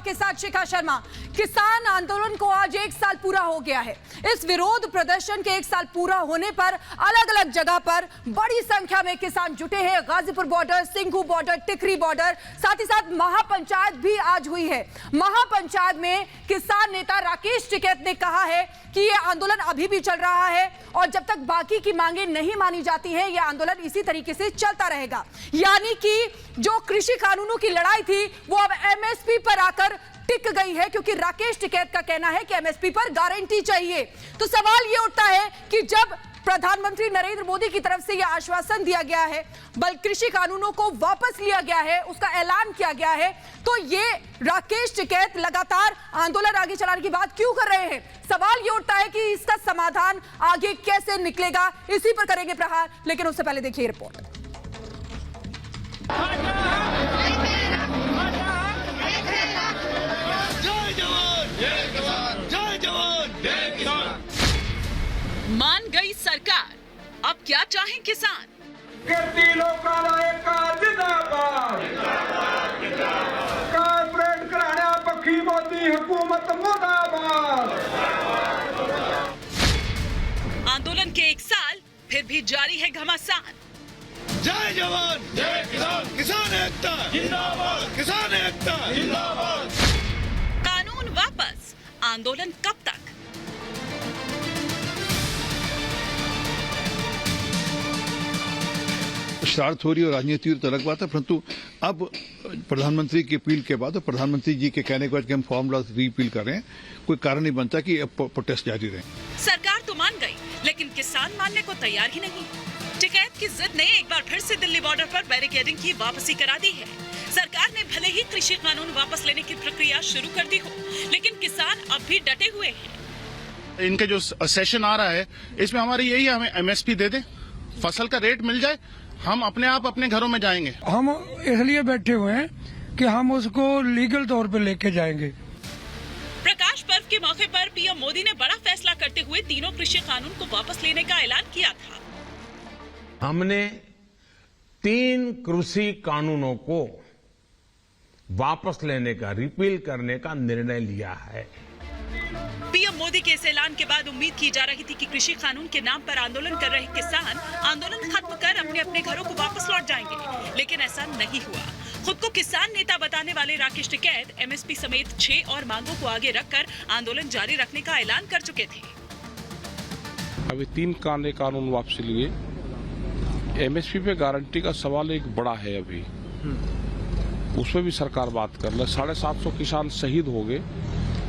के साथ शिखा शर्मा। किसान आंदोलन को आज 1 साल पूरा हो गया है। इस विरोध प्रदर्शन के 1 साल पूरा होने पर अलग अलग जगह पर बड़ी संख्या में किसान जुटे हैं। गाजीपुर बॉर्डर, सिंघू बॉर्डर, टिकरी बॉर्डर, साथ ही साथ महापंचायत भी आज हुई है। महापंचायत में किसान नेता राकेश टिकैत ने कहा है कि यह आंदोलन अभी भी चल रहा है और जब तक बाकी की मांगे नहीं मानी जाती हैं, यह आंदोलन इसी तरीके से चलता रहेगा। यानी कि जो कृषि कानूनों की लड़ाई थी वो अब एमएसपी पर आकर टिक गई है, क्योंकि राकेश टिकैत का कहना है कि एमएसपी पर गारंटी चाहिए। तो सवाल यह उठता है कि जब प्रधानमंत्री नरेंद्र मोदी की तरफ से यह आश्वासन दिया गया है, कृषि कानूनों को वापस लिया गया है, उसका ऐलान किया गया है, तो ये राकेश टिकैत लगातार आंदोलन आगे चलाने की बात क्यों कर रहे हैं? सवाल ये उठता है कि इसका समाधान आगे कैसे निकलेगा, इसी पर करेंगे प्रहार। लेकिन उससे पहले देखिए रिपोर्ट। मान गई सरकार, अब क्या चाहें किसान? कारपोरेट कराने पक्षी मोदी हुकूमत मुर्दाबाद। आंदोलन के 1 साल फिर भी जारी है घमासान। जय जवान जय किसान, किसान एकता जिंदाबाद, किसान एकता जिंदाबाद। कानून वापस, आंदोलन कब तक? शरारत हो रही है और राजनीति तो अलग बात है, परंतु अब प्रधानमंत्री की अपील के बाद और प्रधानमंत्री जी के कहने के बाद कि हम फॉर्मूला रीअपील कर रहे हैं, कोई कारण नहीं बनता कि अब प्रोटेस्ट जारी रहे। सरकार तो मान गई, लेकिन किसान मानने को तैयार ही नहीं। टिकैत की जिद ने एक बार फिर से दिल्ली बॉर्डर पर बैरिकेडिंग की वापसी करा दी है। सरकार ने भले ही कृषि कानून वापस लेने की प्रक्रिया शुरू कर दी हो, लेकिन किसान अब भी डटे हुए हैं। इनके जो सेशन आ रहा है, इसमें हमारी यही है, हमें एमएसपी दे दे, फसल का रेट मिल जाए, हम अपने आप अपने घरों में जाएंगे। हम इसलिए बैठे हुए हैं कि हम उसको लीगल तौर पे लेके जाएंगे। प्रकाश पर्व के मौके पर पीएम मोदी ने बड़ा फैसला करते हुए तीनों कृषि कानून को वापस लेने का ऐलान किया था। हमने 3 कृषि कानूनों को वापस लेने का, रिपील करने का निर्णय लिया है। पीएम मोदी के इस ऐलान के बाद उम्मीद की जा रही थी कि कृषि कानून के नाम पर आंदोलन कर रहे किसान आंदोलन खत्म कर अपने अपने घरों को वापस लौट जाएंगे, लेकिन ऐसा नहीं हुआ। खुद को किसान नेता बताने वाले राकेश टिकैत एमएसपी समेत 6 और मांगों को आगे रखकर आंदोलन जारी रखने का ऐलान कर चुके थे। अभी 3 कानून वापसी लिए, एमएसपी पे गारंटी का सवाल एक बड़ा है, अभी उसमें भी सरकार बात कर ले। 750 किसान शहीद हो गए,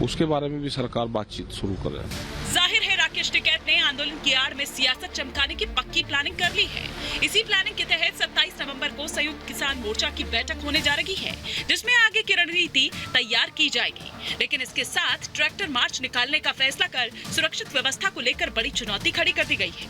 उसके बारे में भी सरकार बातचीत शुरू कर रहा है। जाहिर है राकेश टिकैत ने आंदोलन की आड़ में सियासत चमकाने की पक्की प्लानिंग कर ली है। इसी प्लानिंग के तहत 27 नवंबर को संयुक्त किसान मोर्चा की बैठक होने जा रही है, जिसमें आगे की रणनीति तैयार की जाएगी। लेकिन इसके साथ ट्रैक्टर मार्च निकालने का फैसला कर सुरक्षित व्यवस्था को लेकर बड़ी चुनौती खड़ी कर दी गई है।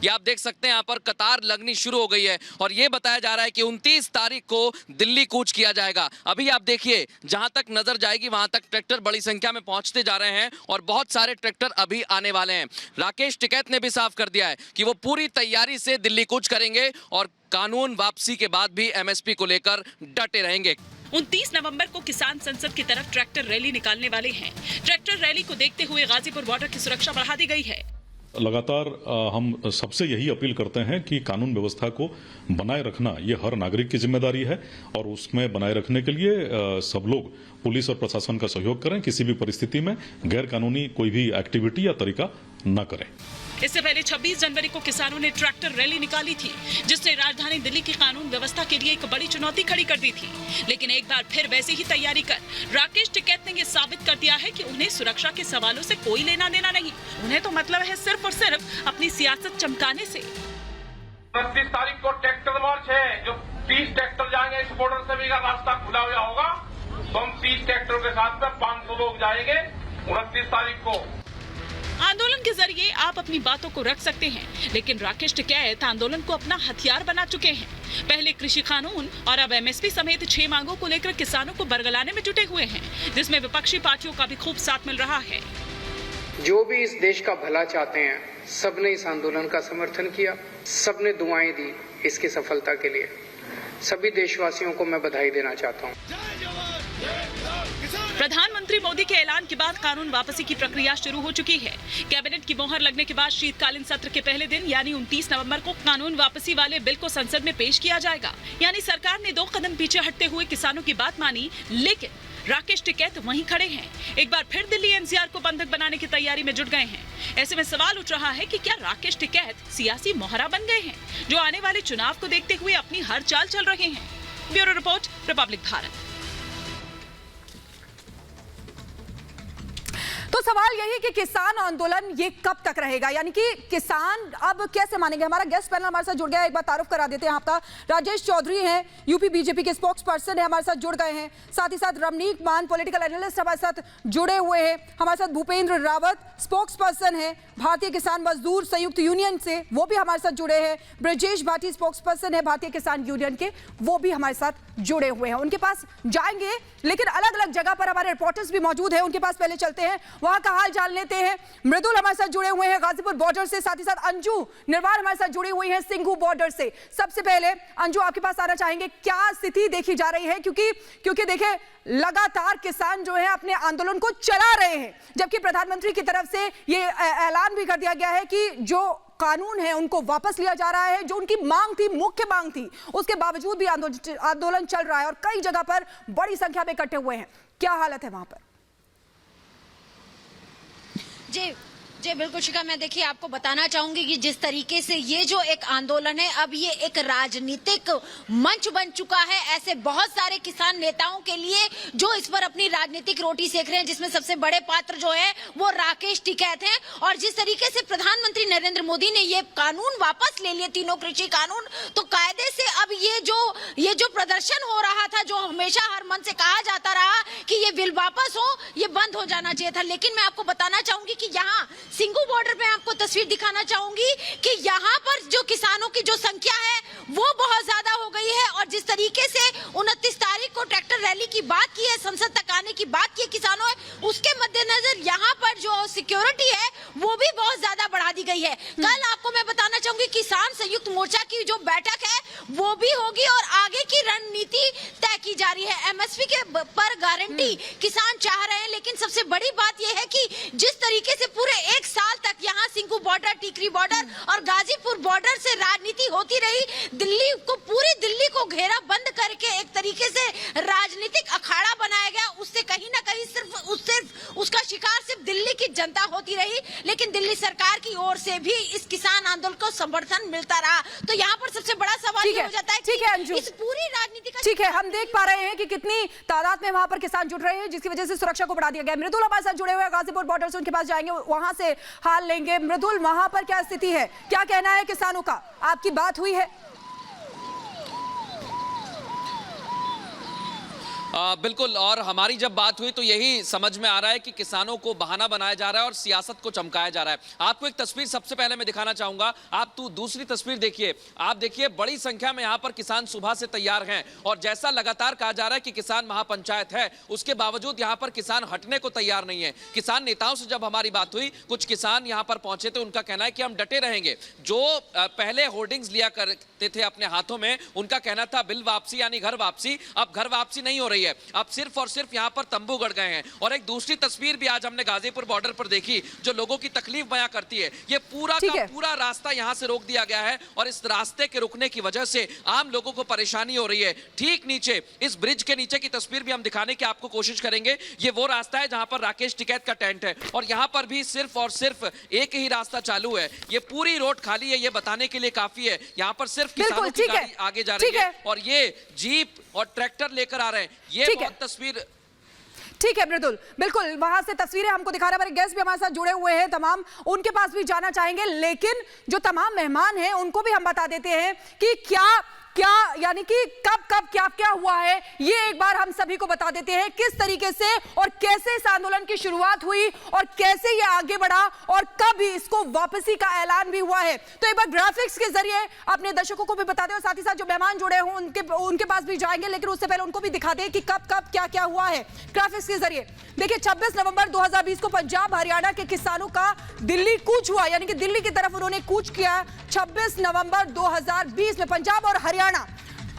ये आप देख सकते हैं, यहाँ पर कतार लगनी शुरू हो गई है और ये बताया जा रहा है कि 29 तारीख को दिल्ली कूच किया जाएगा। अभी आप देखिए, जहां तक नजर जाएगी वहां तक ट्रैक्टर बड़ी संख्या में पहुंचते जा रहे हैं और बहुत सारे ट्रैक्टर अभी आने वाले हैं। राकेश टिकैत ने भी साफ कर दिया है कि वो पूरी तैयारी से दिल्ली कूच करेंगे और कानून वापसी के बाद भी एमएसपी को लेकर डटे रहेंगे। 29 नवंबर को किसान संसद की तरफ ट्रैक्टर रैली निकालने वाले हैं। ट्रैक्टर रैली को देखते हुए गाजीपुर बॉर्डर की सुरक्षा बढ़ा दी गई है। लगातार हम सबसे यही अपील करते हैं कि कानून व्यवस्था को बनाए रखना ये हर नागरिक की जिम्मेदारी है और उसमें बनाए रखने के लिए सब लोग पुलिस और प्रशासन का सहयोग करें, किसी भी परिस्थिति में गैर कानूनी कोई भी एक्टिविटी या तरीका न करें। इससे पहले 26 जनवरी को किसानों ने ट्रैक्टर रैली निकाली थी, जिसने राजधानी दिल्ली की कानून व्यवस्था के लिए एक बड़ी चुनौती खड़ी कर दी थी। लेकिन एक बार फिर वैसी ही तैयारी कर राकेश टिकैत ने ये साबित कर दिया है कि उन्हें सुरक्षा के सवालों से कोई लेना देना नहीं। उन्हें तो मतलब है सिर्फ और सिर्फ अपनी सियासत चमकाने से। 29 तारीख को ट्रैक्टर मार्च है, जो 30 ट्रैक्टर जाएंगे, इस बॉर्डर से भी का रास्ता खुला हुआ होगा, तो हम 30 ट्रैक्टरों के साथ में 500 लोग जाएंगे 29 तारीख को। आंदोलन के जरिए आप अपनी बातों को रख सकते हैं, लेकिन राकेश टिकैत आंदोलन को अपना हथियार बना चुके हैं। पहले कृषि कानून और अब एमएसपी समेत 6 मांगों को लेकर किसानों को बरगलाने में जुटे हुए हैं, जिसमें विपक्षी पार्टियों का भी खूब साथ मिल रहा है। जो भी इस देश का भला चाहते हैं, सबने इस आंदोलन का समर्थन किया, सबने दुआएं दी इसकी सफलता के लिए। सभी देशवासियों को मैं बधाई देना चाहता हूँ। प्रधानमंत्री मोदी के ऐलान के बाद कानून वापसी की प्रक्रिया शुरू हो चुकी है। कैबिनेट की मोहर लगने के बाद शीतकालीन सत्र के पहले दिन यानी 29 नवंबर को कानून वापसी वाले बिल को संसद में पेश किया जाएगा। यानी सरकार ने 2 कदम पीछे हटते हुए किसानों की बात मानी, लेकिन राकेश टिकैत वहीं खड़े हैं। एक बार फिर दिल्ली एनसीआर को बंधक बनाने की तैयारी में जुट गए हैं। ऐसे में सवाल उठ रहा है कि क्या राकेश टिकैत सियासी मोहरा बन गए हैं, जो आने वाले चुनाव को देखते हुए अपनी हर चाल चल रहे हैं। Bureau report, Republic Bharat. तो सवाल यही कि किसान आंदोलन ये कब तक रहेगा, यानी कि किसान अब कैसे मानेंगे। हमारा गेस्ट पैनल हमारे साथ जुड़ गया है, एक बार तारुफ करा देते हैं आपका। राजेश चौधरी हैं, यूपी बीजेपी के स्पोक्स पर्सन है, हमारे साथ जुड़ गए हैं। साथ ही साथ रमनीक मान, पॉलिटिकल एनालिस्ट हमारे साथ जुड़े हुए हैं। हमारे साथ भूपेंद्र रावत, स्पोक्स पर्सन है भारतीय किसान मजदूर संयुक्त यूनियन से, वो भी हमारे साथ जुड़े हैं। ब्रजेश भाटी स्पोक्स पर्सन है भारतीय किसान यूनियन के, वो भी हमारे साथ जुड़े हुए हैं। उनके पास जाएंगे, लेकिन अलग अलग जगह पर हमारे रिपोर्टर्स भी मौजूद हैं, उनके पास पहले चलते हैं, वहां का हाल जान लेते हैं। मृदुल हमारे साथ जुड़े हुए हैं गाजीपुर बॉर्डर से, साथ ही साथ अंजू निर्वाल हमारे साथ जुड़ी हुई है सिंघू बॉर्डर से। सबसे पहले अंजू आपके पास आना चाहेंगे, क्या स्थिति देखी जा रही है, क्योंकि देखिए लगातार किसान जो है अपने आंदोलन को चला रहे हैं, जबकि प्रधानमंत्री की तरफ से ये ऐलान भी कर दिया गया है कि जो कानून है उनको वापस लिया जा रहा है। जो उनकी मांग थी, मुख्य मांग थी, उसके बावजूद भी आंदोलन चल रहा है और कई जगह पर बड़ी संख्या में इकट्ठे हुए हैं। क्या हालत है वहां पर? जी बिल्कुल शिखा, मैं देखिए आपको बताना चाहूंगी कि जिस तरीके से ये जो एक आंदोलन है, अब ये एक राजनीतिक मंच बन चुका है। ऐसे बहुत सारे किसान नेताओं के लिए जो इस पर अपनी राजनीतिक रोटी सेक रहे हैं, जिसमें सबसे बड़े पात्र जो है वो राकेश टिकैत हैं। और जिस तरीके से प्रधानमंत्री नरेंद्र मोदी ने ये कानून वापस ले लिए, तीनों कृषि कानून, तो कायदे से अब ये जो प्रदर्शन हो रहा था, जो हमेशा हर मन से कहा जाता रहा कि ये बिल वापस हो, ये बंद हो जाना चाहिए था। लेकिन मैं आपको बताना चाहूंगी कि यहाँ सिंघू बॉर्डर पे आपको तस्वीर दिखाना चाहूंगी कि यहाँ पर जो किसानों की जो संख्या है वो बहुत ज्यादा हो गई है। और जिस तरीके से 29 तारीख को ट्रैक्टर रैली की बात की है, संसद तक आने की बात की है किसानों है, उसके मद्देनजर यहाँ पर जो सिक्योरिटी है वो भी बहुत ज्यादा बढ़ा दी गई है। कल आपको मैं बताना चाहूंगी किसान संयुक्त मोर्चा की जो बैठक है वो भी होगी और आगे की रणनीति तय की जा रही है। एमएसपी के पर गारंटी किसान चाह रहे हैं, लेकिन सबसे बड़ी बात यह है कि जिस तरीके से पूरे एक साल तक यहाँ सिंघू बॉर्डर, टीकरी बॉर्डर और गाजीपुर बॉर्डर से राजनीति होती रही, पूरी दिल्ली को घेरा बंद करके एक तरीके से राजनीतिक अखाड़ा बनाया गया, उससे कहीं ना कहीं सिर्फ उसका शिकार सिर्फ दिल्ली की जनता होती रही। लेकिन दिल्ली सरकार की ओर से भी इस किसान आंदोलन को समर्थन मिलता रहा। तो यहाँ पर सबसे बड़ा सवाल ये हो जाता है कि इस पूरी राजनीति का, ठीक है, हम देख पा रहे हैं कि कितनी तादाद में वहां पर किसान जुट रहे हैं, जिसकी वजह से सुरक्षा को बढ़ा दिया गया। मृदुल हमारे साथ जुड़े हुए गाजीपुर बॉर्डर से, उनके पास जाएंगे, वहां से हाल लेंगे। मृदुल, वहां पर क्या स्थिति है, क्या कहना है किसानों का? आपकी बात हुई है? बिल्कुल, और हमारी जब बात हुई तो यही समझ में आ रहा है कि किसानों को बहाना बनाया जा रहा है और सियासत को चमकाया जा रहा है। आपको एक तस्वीर सबसे पहले मैं दिखाना चाहूंगा, आप दूसरी तस्वीर देखिए। आप देखिए बड़ी संख्या में यहाँ पर किसान सुबह से तैयार हैं और जैसा लगातार कहा जा रहा है कि किसान महापंचायत है, उसके बावजूद यहाँ पर किसान हटने को तैयार नहीं है। किसान नेताओं से जब हमारी बात हुई, कुछ किसान यहाँ पर पहुंचे थे, उनका कहना है कि हम डटे रहेंगे। जो पहले होर्डिंग्स लिया करते थे अपने हाथों में, उनका कहना था बिल वापसी यानी घर वापसी, अब घर वापसी नहीं हो रही है, अब सिर्फ और सिर्फ यहाँ पर तंबू गड़ गए हैं। और एक दूसरी तस्वीर भी आज हमने गाजीपुर बॉर्डर पर देखी, जो लोगों की तकलीफ बयां करती है। ये पूरा का पूरा रास्ता यहाँ से रोक दिया गया है और इस रास्ते के रुकने की वजह से आम लोगों को परेशानी हो रही है। ठीक नीचे, इस ब्रिज के नीचे की तस्वीर भी हम दिखाने की आपको कोशिश करेंगे। ये वो रास्ता है जहां पर राकेश टिकैत का टेंट है और यहाँ पर भी सिर्फ और सिर्फ एक ही रास्ता चालू है। ये पूरी रोड खाली है, ये बताने के लिए काफी है। यहाँ पर सिर्फ किसानों की गाड़ी आगे जा रही है और ये जीप और ट्रैक्टर लेकर आ रहे हैं। ये बहुत तस्वीर, ठीक है मृदुल, बिल्कुल वहां से तस्वीरें हमको दिखा रहे हैं। हमारे गेस्ट भी हमारे साथ जुड़े हुए हैं तमाम, उनके पास भी जाना चाहेंगे, लेकिन जो तमाम मेहमान हैं उनको भी हम बता देते हैं कि क्या यानी कि कब क्या हुआ है, ये एक बार हम सभी को बता देते हैं, किस तरीके से और कैसे इस आंदोलन की शुरुआत हुई और कैसे ये आगे बढ़ा और कब इसको वापसी का ऐलान भी हुआ है। तो एक बार ग्राफिक्स के जरिए अपने दर्शकों को भी बता दें और साथ ही साथ जो मेहमान जुड़े हों उनके पास भी जाएंगे, लेकिन उससे पहले उनको भी दिखा दें कि कब क्या हुआ है ग्राफिक्स के जरिए। देखिए 26 नवंबर 2020 को पंजाब हरियाणा के किसानों का दिल्ली कूच हुआ, यानी कि दिल्ली की तरफ उन्होंने कूच किया। 26 नवंबर 2020 में पंजाब और हरियाणा।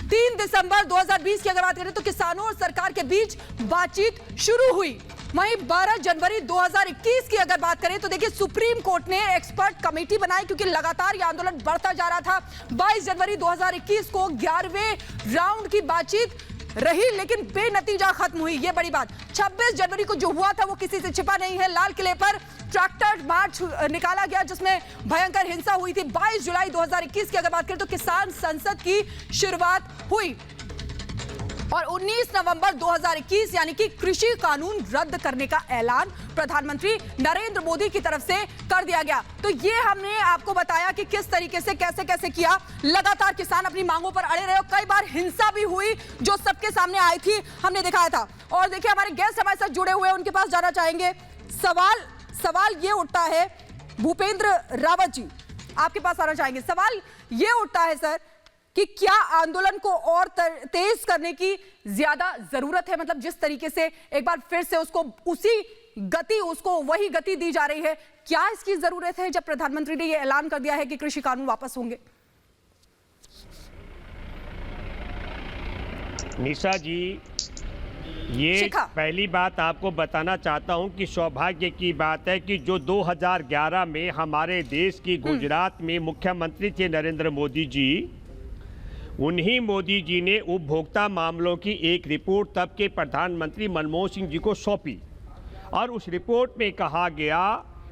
3 दिसंबर 2020 की अगर बात करें तो किसानों और सरकार के बीच बातचीत शुरू हुई। वहीं 12 जनवरी 2021 की अगर बात करें तो देखिए सुप्रीम कोर्ट ने एक्सपर्ट कमेटी बनाई क्योंकि लगातार यह आंदोलन बढ़ता जा रहा था। 22 जनवरी 2021 को 11वें राउंड की बातचीत रही लेकिन बेनतीजा खत्म हुई, ये बड़ी बात। 26 जनवरी को जो हुआ था वो किसी से छिपा नहीं है। लाल किले पर ट्रैक्टर मार्च निकाला गया जिसमें भयंकर हिंसा हुई थी। 22 जुलाई 2021 की अगर बात करें तो किसान संसद की शुरुआत हुई और 19 नवंबर 2021 यानी कि कृषि कानून रद्द करने का ऐलान प्रधानमंत्री नरेंद्र मोदी की तरफ से कर दिया गया। तो ये हमने आपको बताया कि किस तरीके से कैसे कैसे किया। लगातार किसान अपनी मांगों पर अड़े रहे और कई बार हिंसा भी हुई जो सबके सामने आई थी, हमने दिखाया था। और देखिए हमारे गेस्ट हमारे साथ जुड़े हुए हैं, उनके पास जाना चाहेंगे। सवाल ये उठता है, भूपेंद्र रावत जी आपके पास आना चाहेंगे। सवाल ये उठता है सर कि क्या आंदोलन को और तेज करने की ज्यादा जरूरत है? मतलब जिस तरीके से एक बार फिर से उसको वही गति दी जा रही है, क्या इसकी जरूरत है जब प्रधानमंत्री ने यह ऐलान कर दिया है कि कृषि कानून वापस होंगे? निशा जी, ये पहली बात आपको बताना चाहता हूं कि सौभाग्य की बात है कि जो 2011 में हमारे देश की गुजरात में मुख्यमंत्री थे नरेंद्र मोदी जी, उन्हीं मोदी जी ने उपभोक्ता मामलों की एक रिपोर्ट तब के प्रधानमंत्री मनमोहन सिंह जी को सौंपी और उस रिपोर्ट में कहा गया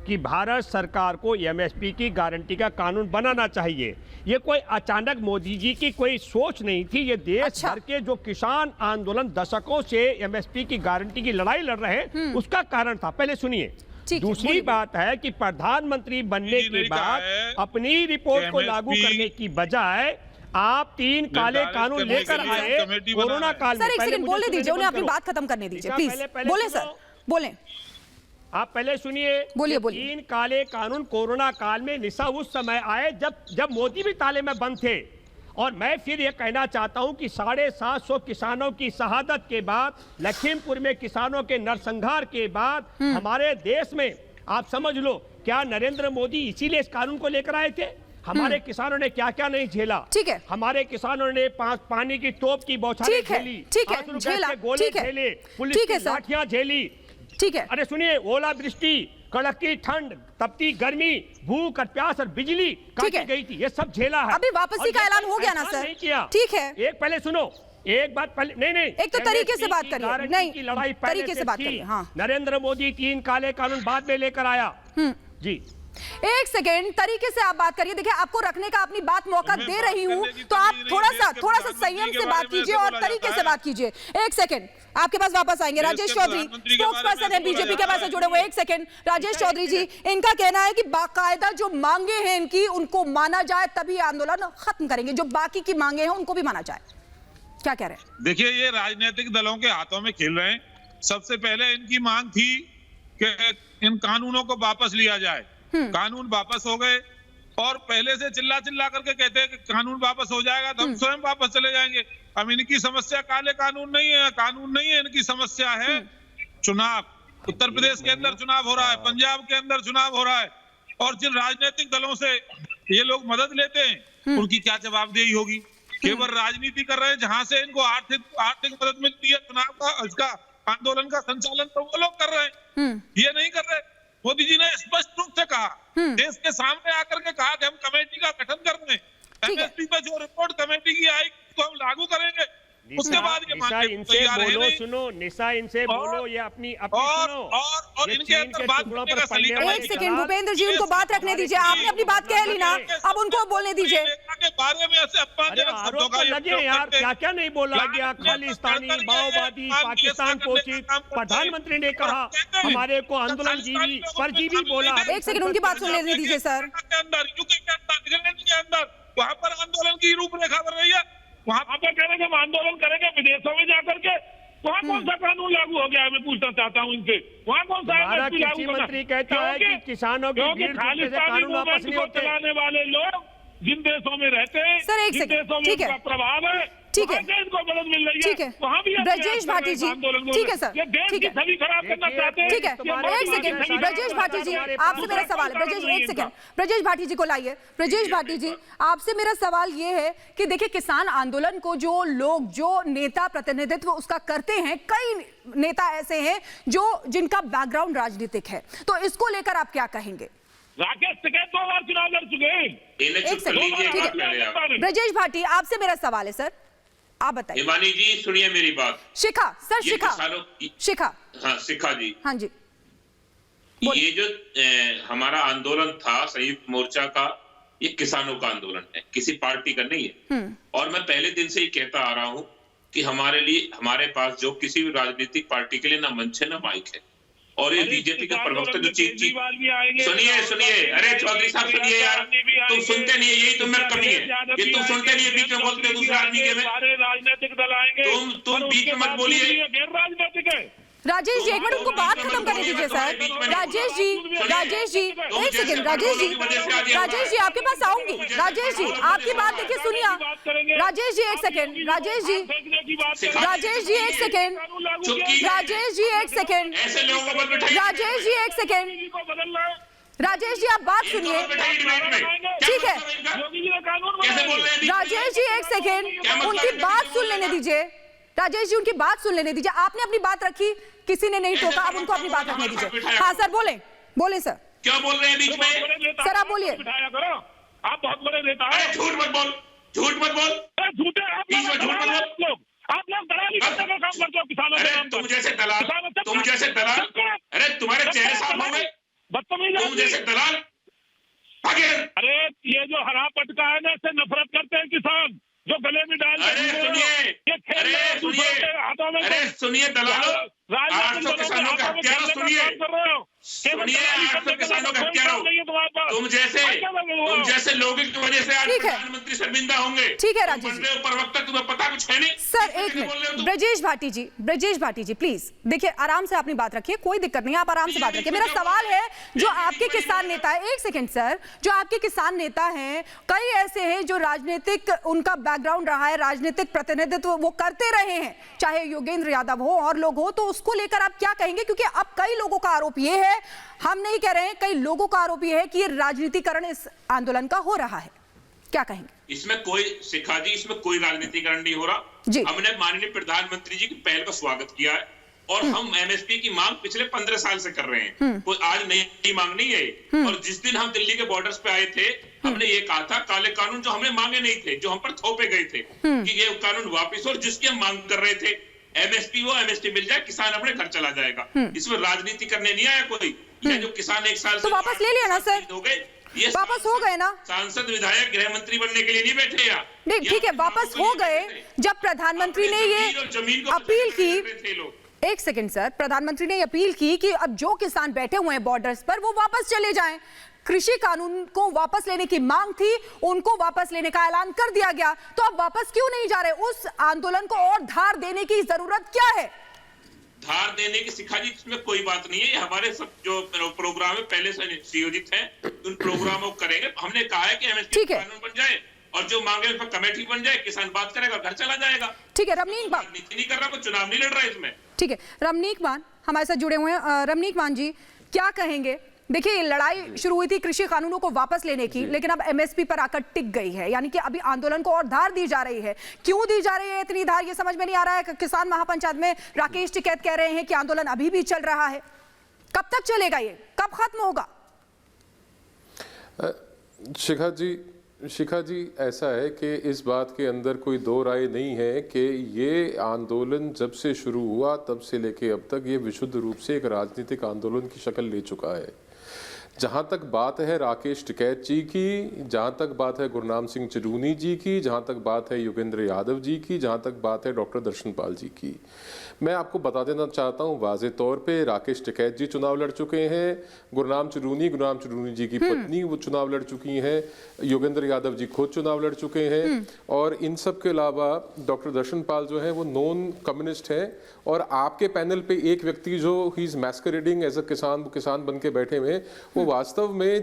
कि भारत सरकार को एमएसपी की गारंटी का कानून बनाना चाहिए। ये कोई अचानक मोदी जी की कोई सोच नहीं थी, ये देश भर के जो किसान आंदोलन दशकों से एमएसपी की गारंटी की लड़ाई लड़ रहे हैं उसका कारण था। पहले सुनिए। दूसरी बात है कि प्रधानमंत्री बनने के बाद अपनी रिपोर्ट को लागू करने की बजाय आप 3 काले कानून लेकर आए कोरोना काल में। सर एक सेकंड बोलने दीजिए, उन्हें अपनी बात खत्म करने दीजिए प्लीज। बोले सर, बोले। आप पहले सुनिए। बोलिए। 3 काले कानून कोरोना काल में निशा उस समय आए जब मोदी भी ताले में बंद थे। और मैं फिर ये कहना चाहता हूं कि 750 किसानों की शहादत के बाद, लखीमपुर में किसानों के नरसंहार के बाद हमारे देश में आप समझ लो, क्या नरेंद्र मोदी इसीलिए इस कानून को लेकर आए थे? हमारे किसानों ने क्या क्या नहीं झेला। ठीक है। हमारे किसानों ने पानी की तोप की बौछारें झेली, गोले झेले, पुलिस की लाठियां झेली। ठीक है। अरे सुनिए, ओलावृष्टि, कड़की ठंड, तपती गर्मी, भूख और प्यास और बिजली काटी गई थी, ये सब झेला है। अभी वापसी का ऐलान हो गया ना सर? नहीं किया। ठीक है। एक पहले सुनो, एक बात पहले नहीं एक तो तरीके से बात करिए। नहीं की लड़ाई तरीके से बात करिए। हाँ। नरेंद्र मोदी 3 काले कानून बाद में लेकर आया। जी एक सेकेंड, तरीके से आप बात करिए। देखिए आपको रखने का अपनी बात मौका दे रही हूं तो आप थोड़ा सा संयम से बात कीजिए और तरीके से बात कीजिए। एक सेकेंड, आपके पास वापस आएंगे। राजेश चौधरी स्पोक्स पर्सन है बीजेपी के पास जुड़े हुए। एक सेकेंड राजेश चौधरी जी, इनका कहना है कि बाकायदा जो मांगे हैं इनकी उनको माना जाए तभी आंदोलन खत्म करेंगे, जो बाकी की मांगे हैं उनको भी माना जाए। क्या कह रहे हैं? देखिए, ये राजनीतिक दलों के हाथों में खेल रहे हैं। सबसे पहले इनकी मांग थी कि इन कानूनों को वापस लिया जाए। कानून वापस हो गए और पहले से चिल्ला करके कहते हैं कि कानून वापस हो जाएगा तो हम स्वयं वापस चले जाएंगे। अब इनकी समस्या काले कानून नहीं है, इनकी समस्या है चुनाव। उत्तर प्रदेश के अंदर चुनाव हो रहा है, पंजाब के अंदर चुनाव हो रहा है और जिन राजनीतिक दलों से ये लोग मदद लेते हैं उनकी क्या जवाबदेही होगी? केवल राजनीति कर रहे हैं, जहां से इनको आर्थिक मदद मिलती है चुनाव का, इसका आंदोलन का संचालन तो वो लोग कर रहे हैं, ये नहीं कर रहे। मोदी जी ने स्पष्ट रूप से कहा, देश के सामने आकर के कहा कि हम कमेटी का गठन कर रहे हैं, एमएसपी पे जो रिपोर्ट कमेटी की आई तो हम लागू करेंगे। उसके बाद ये निशा इनसे बोलो, सुनो निशा इनसे बोलो, ये अपनी सुनो और इनके अंदर बात करने का सलीका। एक सेकंड भूपेंद्र जी, उनको बात रखने दीजिए। आपने अपनी बात कह ली ना, अब उनको बोलने दीजिए। बारे में ऐसे आरोप तो लगे यार, क्या क्या नहीं बोला गया। खालिस्तानी, माओवादी, पाकिस्तान पोषित। प्रधानमंत्री ने कहा हमारे को आंदोलन जीवी परजीवी बोला। एक सेकंड उनकी बात सुन लेने दीजिए सर। यूके के अंदर वहाँ पर आंदोलन की रूपरेखा बन रही है। वहाँ पर कह रहे हैं हम आंदोलन करेंगे विदेशों में जाकर के। वहाँ कौन सा कानून लागू हो गया है? मैं पूछना चाहता हूँ इनसे, वहाँ कौन सा कृषि मंत्री कहता है कि किसानों की भीड़ जुटने से कानून वापस नहीं होते। चलाने वाले लोग जिन देशों में रहते हैं, सर एक जिन देशों में उनका प्रभाव है, ठीक है, वहाँ से इनको मदद मिल रही है, ठीक है, वहाँ भी ब्रजेश भाटी जी, ठीक है सर, ये देश ठीक की है, छवि खराब करना चाहते हैं। ठीक है, एक सेकंड ब्रजेश भाटी जी, आपसे मेरा सवाल है, ब्रजेश एक सेकंड, ब्रजेश भाटी जी को लाइए। ब्रजेश भाटी जी, आपसे मेरा सवाल ये है कि देखिए किसान आंदोलन को जो लोग, जो नेता प्रतिनिधित्व उसका करते हैं, कई नेता ऐसे हैं जो जिनका बैकग्राउंड राजनीतिक है, तो इसको लेकर आप क्या कहेंगे? राकेश टिकैत 2 बार चुनाव लड़ चुके हैं। एक सेकंड, ठीक है, ब्रजेश भाटी आपसे मेरा सवाल है सर, आप बताइए। हिमानी जी सुनिए मेरी बात। शिखा सर, शिखा हाँ शिखा जी, हाँ जी, ये जो हमारा आंदोलन था संयुक्त मोर्चा का, ये किसानों का आंदोलन है, किसी पार्टी का नहीं है। और मैं पहले दिन से ही कहता आ रहा हूँ कि हमारे पास जो किसी भी राजनीतिक पार्टी के लिए ना मंच है ना माइक है। और ये बीजेपी का प्रवक्ता जो सुनिए, अरे चौधरी साहब सुनिए यार, तुम सुनते नहीं है, यही तुम में कमी है कि तुम सुनते नहीं है, बीच में बोलते हो दूसरे आदमी के में। राजनीतिक दल आएंगे, तुम बीच में मत बोलिए। गैर राजनीतिक है। राजेश जी एक मिनट उनको बात खत्म करने दीजिए सर। राजेश जी एक सेकंड, राजेश जी आपके पास आऊंगी। राजेश जी आपकी बात देखिए, सुनिए राजेश जी एक सेकंड, राजेश जी एक सेकंड, राजेश जी एक सेकंड, राजेश जी एक सेकंड, राजेश जी आप बात सुनिए, ठीक है राजेश जी एक सेकंड, उनकी बात सुन लेने दीजिए। राजेश जी उनकी बात सुन लेने दीजिए, आपने अपनी बात रखी, किसी ने नहीं टोका, अब उनको अपनी बात रखने दीजिए। हाँ सर बोले सर। क्या बोल रहे हैं बीच में? सर आप बोलिए। आप बहुत बड़े नेता हैं। झूठ मत बोल, झूठ मत बोल, झूठे आप लोग दलाली करने का काम करते हो किसानों से। तुम जैसे दलाल, अरे तुम्हारे चेहरे साफ हो गए, बदतमीज तुम जैसे दलाल। अरे ये जो हरा पटका है ना, इससे नफरत करते हैं किसान, जो गले में डाल सुनिए दलालों, 800 किसानों का हत्यारा सुनिए 800 किसानों का हत्यारा, तुम जैसे लोगों की वजह से आज प्रधानमंत्री शर्मिंदा होंगे। ठीक है राजेश जी, प्रवक्ता तुम्हें पता कुछ है नहीं। सर एक मिनट, ब्रजेश भाटी जी प्लीज देखिए, आराम से अपनी बात रखिए, कोई दिक्कत नहीं, आप आराम से बात रखिए। मेरा सवाल है, जो आपके किसान नेता है, एक सेकंड सर, जो आपके किसान नेता हैं, कई ऐसे हैं जो राजनीतिक उनका बैकग्राउंड रहा है, राजनीतिक प्रतिनिधित्व वो करते रहे हैं, चाहे योगेंद्र यादव हो और लोग हो, तो उसको लेकर आप क्या कहेंगे? क्योंकि अब कई लोगों का आरोप ये है, हम नहीं कह रहे हैं, कई लोगों का आरोप ये है कि ये राजनीतिकरण इस आंदोलन का हो रहा है, क्या कहेंगे? इसमें कोई शिखा जी, इसमें कोई राजनीतिकरण नहीं हो रहा। हमने माननीय प्रधानमंत्री जी की पहल को स्वागत किया है और हम एमएसपी की मांग पिछले 15 साल से कर रहे हैं, कोई आज नई मांग नहीं है। और जिस दिन हम दिल्ली के बॉर्डर्स पे आए थे, हमने ये कहा था काले कानून जो हमें मांगे नहीं थे, जो हम पर थोपे गए थे, कि ये कानून वापिस, और जिसकी हम मांग कर रहे थे एमएसपी, वो एमएसपी मिल जाए, किसान अपने घर चला जाएगा। इसमें राजनीति करने नहीं आया कोई। ये जो किसान एक साल तो वापस ले लिया ना सर, हो गए, ये वापस हो गए ना। सांसद विधायक गृह मंत्री बनने के लिए नहीं बैठे यार। नहीं ठीक है, वापस हो गए जब प्रधानमंत्री ने ये अपील की। एक सेकंड सर, प्रधानमंत्री ने अपील की कि अब जो किसान बैठे हुए हैं बॉर्डर्स पर, वो वापस चले जाएं। कृषि कानून को वापस लेने की मांग थी, उनको वापस लेने का ऐलान कर दिया गया, तो अब वापस क्यों नहीं जा रहे? उस आंदोलन को और धार देने की जरूरत क्या है? धार देने की शिखा जी, इसमें कोई बात नहीं है। ये हमारे सब जो प्रोग्राम है पहले से नियोजित है, उन प्रोग्रामों को करेंगे। हमने कहा है कि एमएसपी कानून बन जाए और जो मांगे उस पर कमेटी बन जाए, किसान बात करेगा, घर चला जाएगा। ठीक है रमनीक मान, राजनीति नहीं कर रहा, कोई चुनाव नहीं लड़ रहा इसमें। ठीक है रमनीक मान हमारे साथ जुड़े हुए हैं। रमनीक मान जी क्या कहेंगे? देखिए लड़ाई शुरू हुई थी कृषि कानूनों को वापस लेने की, लेकिन अब एमएसपी पर आकर टिक गई है, यानी कि अभी आंदोलन को और धार दी जा रही है। क्यों दी जा रही है इतनी धार, ये समझ में नहीं आ रहा है। किसान महापंचायत में राकेश टिकैत कह रहे हैं कि आंदोलन अभी भी चल रहा है, कब तक चलेगा, ये कब खत्म होगा? शिखा जी ऐसा है कि इस बात के अंदर कोई दो राय नहीं है कि ये आंदोलन जब से शुरू हुआ तब से लेके अब तक ये विशुद्ध रूप से एक राजनीतिक आंदोलन की शक्ल ले चुका है। जहाँ तक बात है राकेश टिकैत जी की, जहाँ तक बात है गुरनाम सिंह चरूनी जी की, जहाँ तक बात है योगेंद्र यादव जी की, जहाँ तक बात है डॉक्टर दर्शन पाल जी की, मैं आपको बता देना चाहता हूँ वाज़े तौर पे राकेश टिकैत जी चुनाव लड़ चुके हैं, गुरनाम चरूनी जी की पत्नी वो चुनाव लड़ चुकी हैं, योगेंद्र यादव जी खुद चुनाव लड़ चुके हैं, और इन सब के अलावा डॉक्टर दर्शन पाल जो है वो नॉन कम्युनिस्ट हैं। और आपके पैनल पे एक व्यक्ति जो ही इज मैस्करेडिंग एज अ किसान बन के बैठे हुए, वो वास्तव में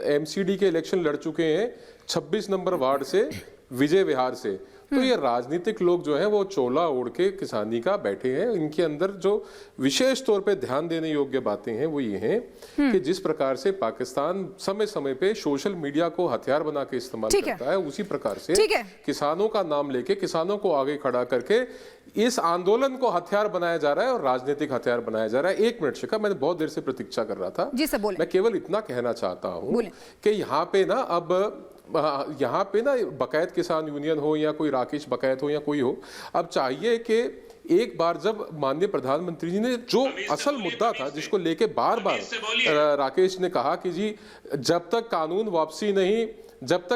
एमसीडी के इलेक्शन लड़ चुके हैं 26 नंबर वार्ड से, विजय विहार से। तो ये राजनीतिक लोग जो हैं वो चोला ओढ़ के किसानी का बैठे हैं। इनके अंदर जो विशेष तौर पे ध्यान देने योग्य बातें हैं वो ये हैं कि जिस प्रकार से पाकिस्तान समय समय पे सोशल मीडिया को हथियार बना के इस्तेमाल करता है, उसी प्रकार से किसानों का नाम लेके किसानों को आगे खड़ा करके इस आंदोलन को हथियार बनाया जा रहा है और राजनीतिक हथियार बनाया जा रहा है। 1 मिनट शिखा, मैंने बहुत देर से प्रतीक्षा कर रहा था जी, बोले। मैं केवल इतना कहना चाहता हूं कि यहाँ पे ना बकायत किसान यूनियन हो या कोई राकेश बकायत हो या कोई हो, अब चाहिए कि एक बार जब माननीय प्रधानमंत्री जी ने जो असल मुद्दा था जिसको लेके बार बार राकेश ने कहा कि जी जब तक कानून वापसी नहीं तब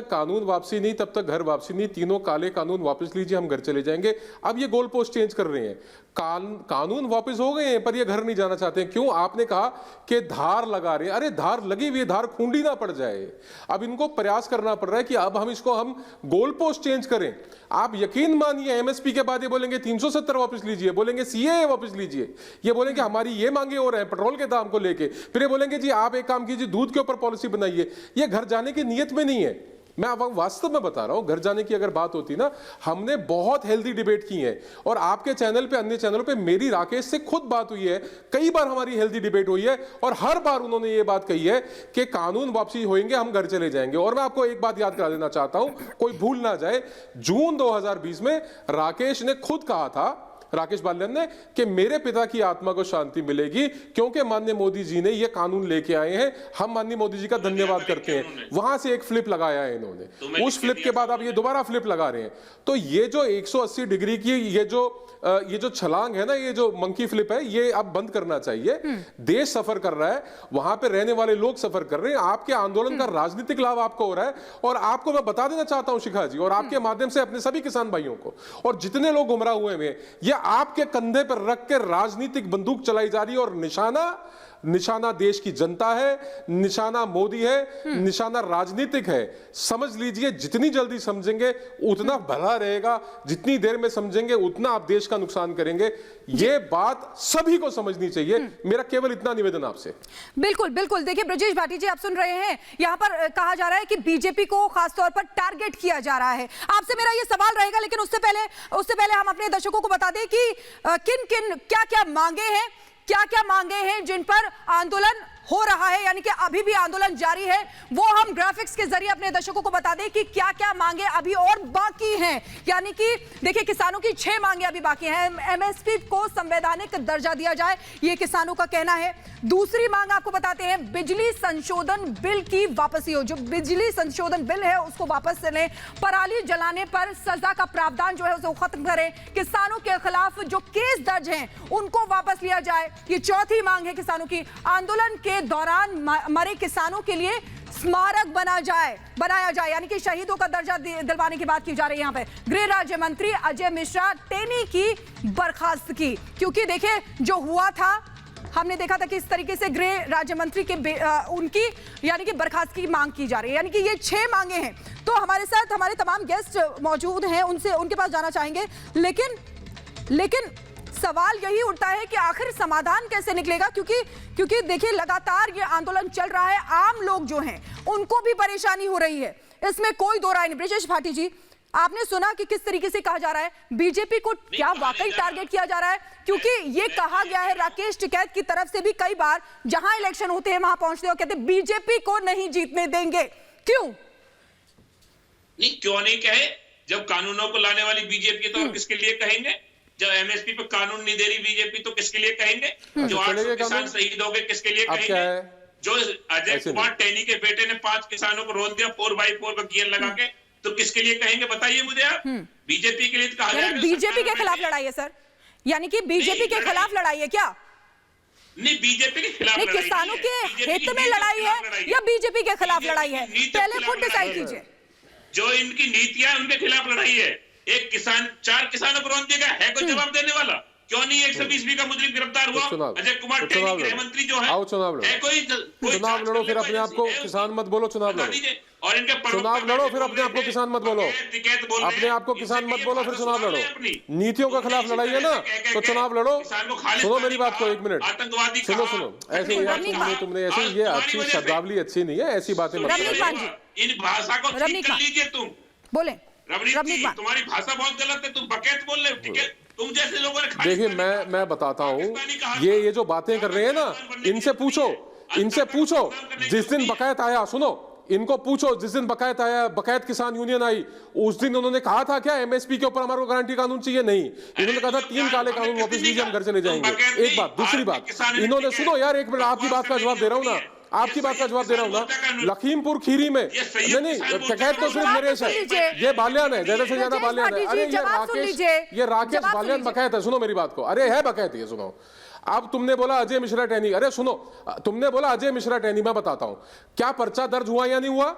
तक घर वापसी नहीं, तीनों काले कानून वापस लीजिए, हम घर चले जाएंगे। अब ये गोल पोस्ट चेंज कर रहे हैं, कानून वापस हो गए हैं पर ये घर नहीं जाना चाहते हैं। क्यों? आपने कहा कि धार लगा रहे हैं, अरे धार लगी हुई धार खूंडी ना पड़ जाए। अब इनको प्रयास करना पड़ रहा है कि अब हम गोल पोस्ट चेंज करें। आप यकीन मानिए एमएसपी के बाद ये बोलेंगे 370 वापस लीजिए, बोलेंगे सीएए वापस लीजिए, ये बोलेंगे हमारी ये मांगे हो रहे हैं पेट्रोल के दाम को लेके, फिर ये बोलेंगे जी आप एक काम कीजिए दूध के ऊपर पॉलिसी बनाइए। ये घर जाने की नीयत में नहीं है। मैं अब वास्तव में बता रहा हूं, घर जाने की अगर बात होती ना, हमने बहुत हेल्दी डिबेट की है और आपके चैनल पे, अन्य चैनलों पे मेरी राकेश से खुद बात हुई है, कई बार हमारी हेल्दी डिबेट हुई है और हर बार उन्होंने ये बात कही है कि कानून वापसी होंगे, हम घर चले जाएंगे। और मैं आपको एक बात याद करा देना चाहता हूं, कोई भूल ना जाए, जून 2020 में राकेश ने खुद कहा था, राकेश बाल्यान ने, कि मेरे पिता की आत्मा को शांति मिलेगी क्योंकि माननीय मोदी जी ने ये कानून लेके आए हैं, हम माननीय मोदी जी का धन्यवाद करते हैं। वहां से एक फ्लिप लगाया है इन्होंने, उस फ्लिप के बाद अब ये दोबारा फ्लिप लगा रहे हैं। तो ये जो 180 डिग्री की ये जो छलांग है ना, ये जो मंकी फ्लिप है, ये अब बंद करना चाहिए। देश सफर कर रहा है, वहां पे रहने वाले लोग सफर कर रहे हैं, आपके आंदोलन का राजनीतिक लाभ आपको हो रहा है। और आपको मैं बता देना चाहता हूं शिखा जी, और आपके माध्यम से अपने सभी किसान भाइयों को, और जितने लोग गुमराह हुए हैं, ये आपके कंधे पर रख के राजनीतिक बंदूक चलाई जा रही है और निशाना देश की जनता है, निशाना मोदी है, निशाना राजनीतिक है। समझ लीजिए, जितनी जल्दी समझेंगे उतना भला रहेगा, जितनी देर में समझेंगे उतना आप देश का नुकसान करेंगे। ये बात सभी को समझनी चाहिए। मेरा केवल इतना निवेदन आपसे। बिल्कुल बिल्कुल। देखिए ब्रजेश भाटी जी, आप सुन रहे हैं, यहाँ पर कहा जा रहा है कि बीजेपी को खासतौर पर टारगेट किया जा रहा है। आपसे मेरा ये सवाल रहेगा, लेकिन उससे पहले हम अपने दर्शकों को बता दें कि किन क्या मांगे हैं जिन पर आंदोलन हो रहा है, यानी कि अभी भी आंदोलन जारी है। वो हम ग्राफिक्स के जरिए अपने दर्शकों को बता दें कि क्या मांगे अभी और बाकी हैं। यानी कि देखिए, किसानों की 6 मांगे अभी बाकी हैं। एमएसपी को संवैधानिक दर्जा दिया जाए, ये किसानों का कहना है। दूसरी मांग आपको बताते हैं, बिजली संशोधन बिल की वापसी हो। जो बिजली संशोधन बिल है उसको वापस लें, पराली जलाने पर सजा का प्रावधान जो है उसे खत्म करें, किसानों के खिलाफ जो केस दर्ज हैं उनको वापस लिया जाए। ये चौथी मांग है किसानों की। आंदोलन के दौरान मरे किसानों के लिए स्मारक बनाया जाए, यानी कि शहीदों का दर्जा दिलवाने की बात की जा रही है। यहाँ पे गृह राज्य मंत्री अजय मिश्रा टेनी की बर्खास्तगी, क्योंकि देखिए जो हुआ था, हमने देखा था कि इस तरीके से गृह राज्य मंत्री के उनकी यानी कि बर्खास्तगी की मांग की जा रही है। यानी कि ये 6 मांगे हैं। तो हमारे साथ हमारे तमाम गेस्ट मौजूद हैं, उनके पास जाना चाहेंगे, लेकिन सवाल यही उठता है कि आखिर समाधान कैसे निकलेगा, क्योंकि देखिए लगातार ये आंदोलन चल रहा है, आम लोग जो हैं उनको भी परेशानी हो रही है, इसमें कोई दो राय नहीं। ब्रजेश भाटी जी, आपने सुना कि किस तरीके से कहा जा रहा है, बीजेपी को क्या वाकई टारगेट किया जा रहा है? क्योंकि ये कहा गया है राकेश टिकैत की तरफ से भी कई बार, जहां इलेक्शन होते हैं वहां पहुंचते हो, कहते बीजेपी को नहीं जीतने देंगे। क्यों नहीं कहे? जब कानूनों को लाने वाली बीजेपी तो किसके लिए कहेंगे? जब एमएसपी पे कानून नहीं दे रही बीजेपी तो किसके लिए कहेंगे? जो 800 किसान शहीद हो गए किसके लिए कहेंगे? जो अजय कुमार टेनी के बेटे ने 5 किसानों को रोक दिया 4x4 का गियर लगा के, तो किसके लिए कहेंगे? बताइए मुझे आप। बीजेपी के लिए कहा जाएगा, बीजेपी के खिलाफ लड़ाई है सर, यानी कि बीजेपी के खिलाफ लड़ाई है क्या? नहीं, बीजेपी के खिलाफ लड़ाई, किसानों के हित में लड़ाई है या बीजेपी के खिलाफ लड़ाई है? पहले खुद डिसाइड कीजिए। जो इनकी नीतियां उनके खिलाफ लड़ाई है। एक किसान 4 किसानों को रोक दिया गया है, कोई जवाब देने वाला? क्यों नहीं 120 का मुजरिम गिरफ्तार हुआ? अजय कुमार टेनी गृह मंत्री जो है, आओ चुनाव लड़ो, चुनाव लड़ो, फिर अपने आप को किसान मत बोलो, चुनाव लड़ो, और इनके चुनाव लड़ो, फिर अपने आप को किसान मत बोलो, अपने आप को किसान मत बोलो, फिर चुनाव लड़ो। नीतियों के खिलाफ लड़ाई है ना, तो चुनाव लड़ो। सुनो मेरी बात को, 1 मिनट सुनो। ऐसे तुमने ऐसे, ये अच्छी शब्दावली अच्छी नहीं है, ऐसी बातें मत करो। इन भाषा को ठीक कर लीजिए तुम। बोले रवनीत जी, तुम्हारी भाषा बहुत गलत है, तुम बकैत बोल रहे हो, ठीक है? तुम जैसे लोगों ने देखिए मैं बताता हूँ, ये जो बातें कर रहे हैं ना, इनसे पूछो जिस दिन बकायत आया, सुनो, इनको पूछो जिस दिन बकायत आया, बकायत किसान यूनियन आई, उस दिन उन्होंने कहा था क्या एमएसपी के ऊपर हमारे को गारंटी कानून चाहिए? नहीं, इन्होंने कहा था 3 काले कानून वापस लीजिए, हम घर चले जाएंगे। एक बात। दूसरी बात, इन्होंने, सुनो यार एक मिनट, आपकी बात का जवाब दे रहा हूँ ना, आपकी बात का जवाब दे रहा हूँ ना। लखीमपुर खीरी में नहीं, बकायत तो सिर्फ नरेश है, ये बाल्यान है, ज्यादा से ज्यादा बाल्यान है। अरे ये राकेश बाल्यान बकायत है, सुनो मेरी बात को, अरे है बकायत, ये सुनो। अब तुमने बोला अजय मिश्रा टैनी, अरे सुनो, तुमने बोला अजय मिश्रा टैनी, मैं बताता हूं क्या पर्चा दर्ज हुआ या नहीं हुआ,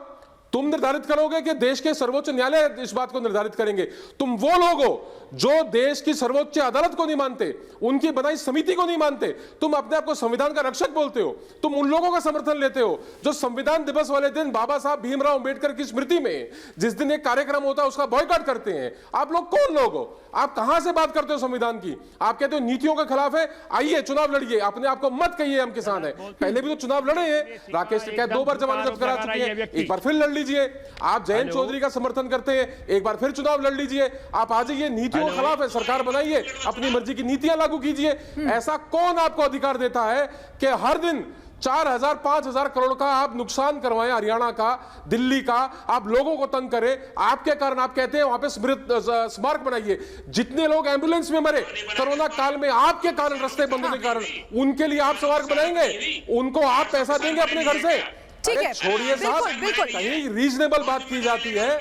तुम निर्धारित करोगे कि देश के सर्वोच्च न्यायालय इस बात को निर्धारित करेंगे? तुम वो लोग हो जो देश की सर्वोच्च अदालत को नहीं मानते, उनकी बनाई समिति को नहीं मानते, तुम अपने आप को संविधान का रक्षक बोलते हो, तुम उन लोगों का समर्थन लेते हो जो संविधान दिवस वाले दिन बाबा साहब भीमराव अंबेडकर की स्मृति में जिस दिन एक कार्यक्रम होता है उसका बॉयकॉट करते हैं। आप लोग कौन लोग हो? आप कहां से बात करते हो संविधान की? आप कहते हो नीतियों के खिलाफ है, आइए चुनाव लड़िए, अपने आप को मत कहिए हम किसान हैं, पहले भी तो चुनाव लड़े हैं। राकेश टिकैत 2 बार जमानत जब्त करा चुके हैं, एक बार फिर लड़ लीजिए। आप जयंत चौधरी का समर्थन करते हैं, एक बार फिर चुनाव लड़ लीजिए। आप आ जाइए, नीतियों के खिलाफ है, सरकार बनाइए, अपनी मर्जी की नीतियां लागू कीजिए। ऐसा कौन आपको अधिकार देता है कि हर दिन 4,000 5,000 करोड़ का आप नुकसान करवाएं, हरियाणा का, दिल्ली का, आप लोगों को तंग करें? आपके कारण आप कहते हैं वहां पे स्मारक बनाइए। जितने लोग एम्बुलेंस में मरे कोरोना काल में आपके कारण, रास्ते बंद होने के कारण, उनके लिए आप स्मारक बनाएंगे? उनको आप पैसा देंगे अपने घर से? छोड़िए साहब, कहीं रीजनेबल बात की जाती है,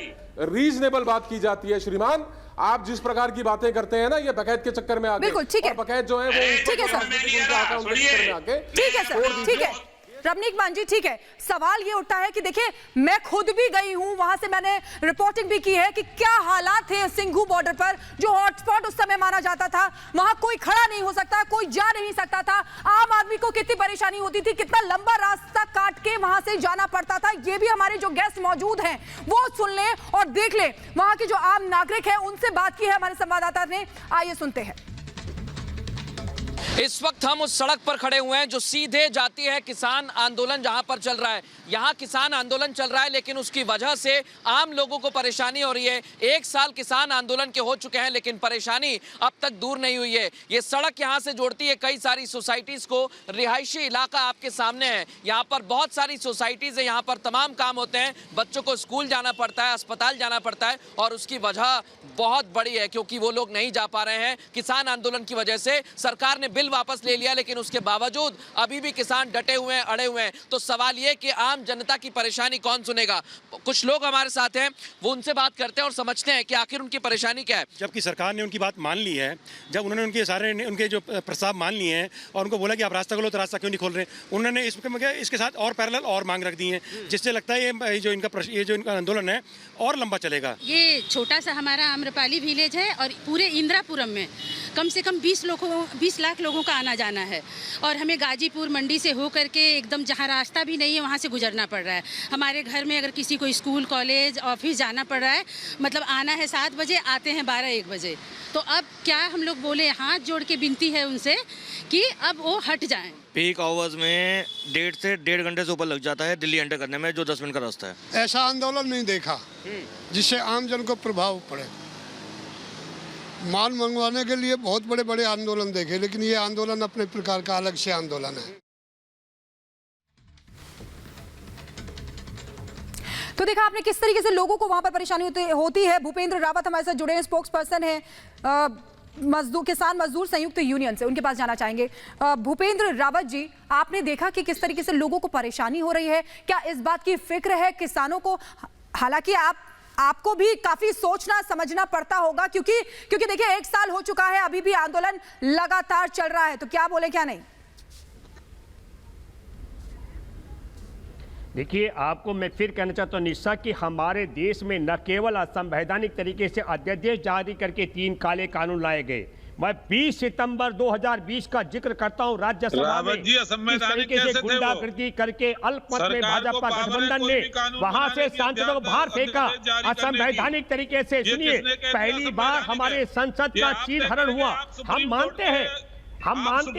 रीजनेबल बात की जाती है। श्रीमान, आप जिस प्रकार की बातें करते हैं ना, ये बकैत के चक्कर में आके, बिल्कुल ठीक है, बकैत जो है वो ठीक है सर, ठीक है सर, ठीक है रवनीत मान जी, ठीक है। सवाल ये उठता है कि देखिए, मैं खुद भी गई हूं, वहां से मैंने रिपोर्टिंग भी की है कि क्या हालात थे सिंघू बॉर्डर पर, जो हॉटस्पॉट उस समय माना जाता था। वहां कोई खड़ा नहीं हो सकता, कोई जा नहीं सकता था, आम आदमी को कितनी परेशानी होती थी, कितना लंबा रास्ता काट के वहां से जाना पड़ता था। ये भी हमारे जो गेस्ट मौजूद हैं वो सुन ले और देख ले, वहां के जो आम नागरिक है उनसे बात की है हमारे संवाददाता ने, आइए सुनते हैं। इस वक्त हम उस सड़क पर खड़े हुए हैं जो सीधे जाती है किसान आंदोलन जहां पर चल रहा है। यहां किसान आंदोलन चल रहा है, लेकिन उसकी वजह से आम लोगों को परेशानी हो रही है। 1 साल किसान आंदोलन के हो चुके हैं, लेकिन परेशानी अब तक दूर नहीं हुई है। ये सड़क यहां से जोड़ती है कई सारी सोसाइटीज को, रिहायशी इलाका आपके सामने है। यहाँ पर बहुत सारी सोसाइटीज है, यहाँ पर तमाम काम होते हैं, बच्चों को स्कूल जाना पड़ता है, अस्पताल जाना पड़ता है, और उसकी वजह बहुत बड़ी है क्योंकि वो लोग नहीं जा पा रहे हैं। किसान आंदोलन की वजह से सरकार ने बिल वापस ले लिया, लेकिन उसके बावजूद अभी भी किसान डटे हुए हैं, अड़े हुए हैं। तो सवाल ये कि आम जनता की परेशानी कौन सुनेगा? कुछ लोग हमारे साथ हैं, वो उनसे बात करते हैं और समझते हैं कि आखिर उनकी परेशानी क्या है। जबकि सरकार ने उनकी बात मान ली है, जब उन्होंने उनके जो प्रस्ताव मान लिए हैं और उनको बोला कि आप रास्ता खोलो, तो रास्ता क्यों नहीं खोल रहे, उन्होंने इसके साथ और पैरेलल और मांग रख दी है, जिससे लगता है ये जो इनका आंदोलन है और लंबा चलेगा। ये छोटा सा हमारा आम्रपाली विलेज है और पूरे इंदिरापुरम में कम से कम 20 लाख लोगों का आना जाना है, और हमें गाजीपुर मंडी से होकर के एकदम जहाँ रास्ता भी नहीं है वहाँ से गुजरना पड़ रहा है। हमारे घर में अगर किसी को स्कूल, कॉलेज, ऑफिस जाना पड़ रहा है, मतलब आना है 7 बजे, आते हैं 12-1 बजे। तो अब क्या हम लोग बोले, हाथ जोड़ के विनती है उनसे कि अब वो हट जाएं। पीक आवर्स में 1.5 से 1.5 घंटे से ऊपर लग जाता है दिल्ली एंटर करने में, जो 10 मिनट का रास्ता है। ऐसा आंदोलन नहीं देखा जिससे आम जन को प्रभाव पड़े। माल मंगवाने के लिए बहुत बड़े बड़े आंदोलन देखे, लेकिन ये आंदोलन अपने प्रकार का अलग से आंदोलन है। तो देखा आपने किस तरीके से लोगों को वहां पर परेशानी होती है। भूपेंद्र रावत हमारे साथ जुड़े हैं, स्पोक्स पर्सन है किसान मजदूर संयुक्त यूनियन से, उनके पास जाना चाहेंगे। भूपेंद्र रावत जी, आपने देखा कि किस तरीके से लोगों को परेशानी हो रही है, क्या इस बात की फिक्र है किसानों को? हालांकि आपको भी काफी सोचना समझना पड़ता होगा, क्योंकि देखिए 1 साल हो चुका है, अभी भी आंदोलन लगातार चल रहा है, तो क्या बोले क्या नहीं? देखिए, आपको मैं फिर कहना चाहता हूं निशा कि हमारे देश में न केवल असंवैधानिक तरीके से अध्यादेश जारी करके 3 काले कानून लाए गए। मैं 20 सितंबर 2020 का जिक्र करता हूं, राज्यसभा में इस तरीके से गुंडागर्दी करके अल्पमत में भाजपा गठबंधन ने वहां से सांसदों को बाहर फेंका असंवैधानिक तरीके से। सुनिए, पहली बार हमारे संसद का चीर हरण हुआ। हम मानते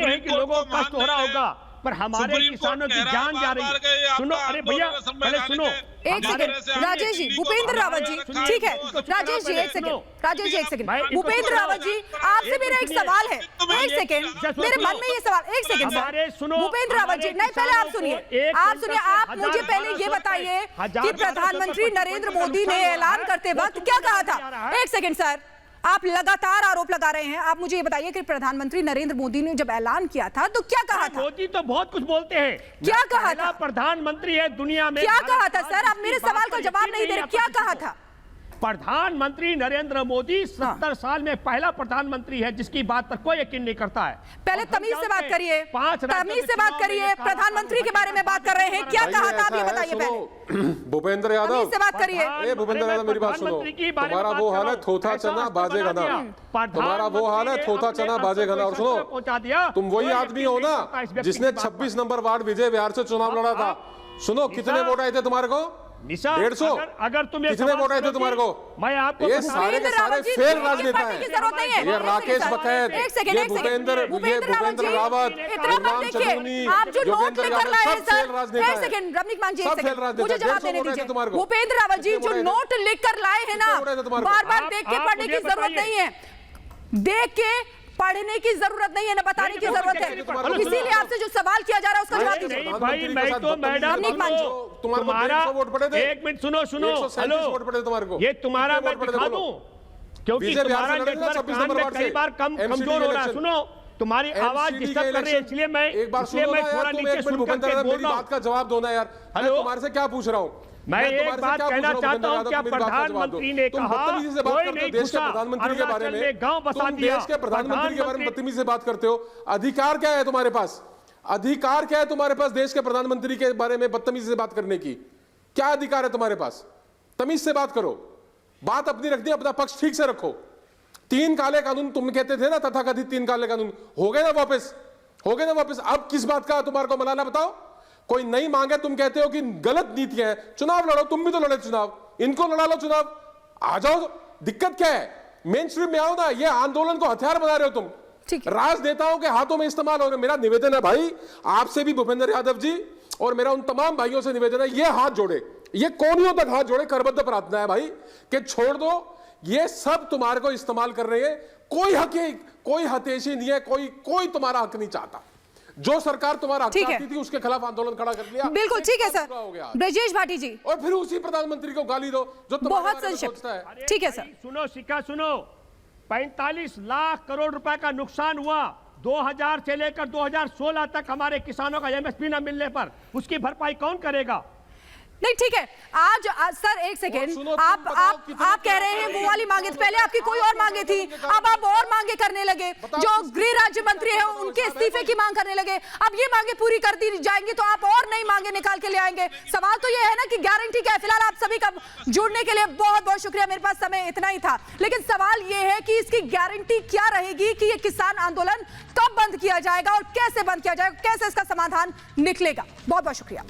हैं कि लोगों को कष्ट हो रहा होगा, पर हमारे किसानों की जान जा रही है। सुनो, अरे भैया पहले सुनो, एक सेकंड राजेश जी, भूपेंद्र रावत जी, ठीक है राजेश जी, एक सेकंड राजेश जी, एक सेकंड भूपेंद्र रावत जी, आपसे मेरा एक सवाल है, एक सेकंड मेरे मन में ये सवाल, एक सेकंड भूपेंद्र रावत जी, नहीं पहले आप सुनिए, आप मुझे पहले ये बताइए कि प्रधानमंत्री नरेंद्र मोदी ने ऐलान करते वक्त क्या कहा था। एक सेकंड सर, आप लगातार आरोप लगा रहे हैं, आप मुझे ये बताइए कि प्रधानमंत्री नरेंद्र मोदी ने जब ऐलान किया था तो क्या कहा था। मोदी तो बहुत कुछ बोलते हैं, क्या कहा था। प्रधानमंत्री है दुनिया में, क्या कहा था सर, आप मेरे सवाल का जवाब नहीं दे रहे, क्या कहा था। प्रधानमंत्री नरेंद्र मोदी 70 साल में पहला प्रधानमंत्री है जिसकी बात पर कोई यकीन नहीं करता है। पहले तमीज से बात करिए, तमीज से बात करिए, प्रधानमंत्री के बारे में बात कर रहे हैं, क्या कहा था आप ये बताइए पहले। भूपेंद्र यादव से बात करिए। भूपेंद्र यादव मेरी बात सुनो, तुम्हारा वो हाल है थोथा चना बाजेगा ना, तुम्हारा वो हाल है थोथा चना बाजेगा ना। और सुनो, तुम वही आदमी हो ना जिसने 26 नंबर वार्ड विजय विहार से चुनाव लड़ा था। सुनो, कितने वोट आए थे तुम्हारे को? 150। अगर तुम कितने वोट आए थे तुम्हारे को? मैं आपको ये सारे के सारे फेल राजनेता हैं। ये राकेश बकैत, ये भूपेंद्र रावत, गुरनाम चंद्रनी, योगेंद्र यादव, सब फेल राजनेता हैं। सब फेल राजनेता। भूपेंद्र रावत जी जो नोट लिख कर लाए हैं ना, बार बार देख के पढ़ने की जरूरत नहीं है, देख के पढ़ने की जरूरत नहीं है, ना बताने की जरूरत है, इसीलिए आपसे जो सवाल किया जा रहा है उसका जवाब दीजिए। भाई मैं तो मैडम तुम्हारा एक मिनट सुनो, हेलो, ये तुम्हारा मैं दिखा दूं क्योंकि तुम्हारा नेटवर्क कई बार कमजोर हो रहा है। सुनो, तुम्हारी आवाज डिस्टर्ब कर रही है, इसलिए मैं थोड़ा नीचे सुन करके बोल रहा हूं। बात का जवाब दो ना यार, मैं तुम्हारे से क्या पूछ रहा हूं। मैं एक बात कहना चाहता हूं, क्या प्रधानमंत्री ने कहा कोई नहीं देश के प्रधानमंत्री के बारे में गांव बसा दिया, देश के प्रधानमंत्री के बारे में बदतमीजी से बात करते हो। अधिकार क्या है तुम्हारे पास? अधिकार क्या है तुम्हारे पास देश के प्रधानमंत्री के बारे में बदतमीजी से बात करने की? क्या अधिकार है तुम्हारे पास? तमीज से बात करो, बात अपनी रख दी, अपना पक्ष ठीक से रखो। 3 काले कानून तुम कहते थे ना, तथाकथित 3 काले कानून हो गए ना वापस, हो गए ना वापस। अब किस बात का तुम्हारे को मनाना बताओ? कोई नई मांगे, तुम कहते हो कि गलत नीतियां हैं, चुनाव लड़ो, तुम भी तो लड़े चुनाव, इनको लड़ा लो चुनाव, आ जाओ, दिक्कत क्या है? मेन स्ट्रीम में आओ ना, ये आंदोलन को हथियार बना रहे हो तुम, राजनेताओं के हाथों में इस्तेमाल हो रहे। मेरा निवेदन है भाई आपसे भी, भूपेंद्र यादव जी, और मेरा उन तमाम भाइयों से निवेदन है, ये हाथ जोड़े, ये कोनियों तक हाथ जोड़े, करबद्ध प्रार्थना है भाई कि छोड़ दो, ये सब तुम्हारे को इस्तेमाल कर रहे हैं। कोई हतेशी नहीं है, कोई तुम्हारा हक नहीं चाहता। जो सरकार तुम्हारा हक चाहती थी उसके खिलाफ आंदोलन खड़ा कर लिया। बिल्कुल ठीक है सर, ब्रजेश भाटी जी, और फिर उसी प्रधानमंत्री को गाली दो जो बहुत संक्षिप्त है। ठीक है सर, सुनो शिखा, सुनो, 45 लाख करोड़ रुपए का नुकसान हुआ 2000 से लेकर 2016 तक हमारे किसानों का एमएसपी न मिलने पर, उसकी भरपाई कौन करेगा? नहीं ठीक है, आज सर एक सेकेंड, आप कह रहे हैं वो वाली मांगे, पहले आपकी कोई और मांगे थी, अब आप और मांगे करने लगे, जो गृह राज्य मंत्री है उनके इस्तीफे की मांग करने लगे, अब ये मांगे पूरी कर दी जाएंगी तो आप और नई मांगे निकाल के ले आएंगे। सवाल तो ये है ना कि गारंटी क्या है। फिलहाल आप सभी का जुड़ने के लिए बहुत बहुत शुक्रिया, मेरे पास समय इतना ही था, लेकिन सवाल ये है कि इसकी गारंटी क्या रहेगी कि ये किसान आंदोलन कब बंद किया जाएगा और कैसे बंद किया जाएगा, कैसे इसका समाधान निकलेगा। बहुत बहुत शुक्रिया।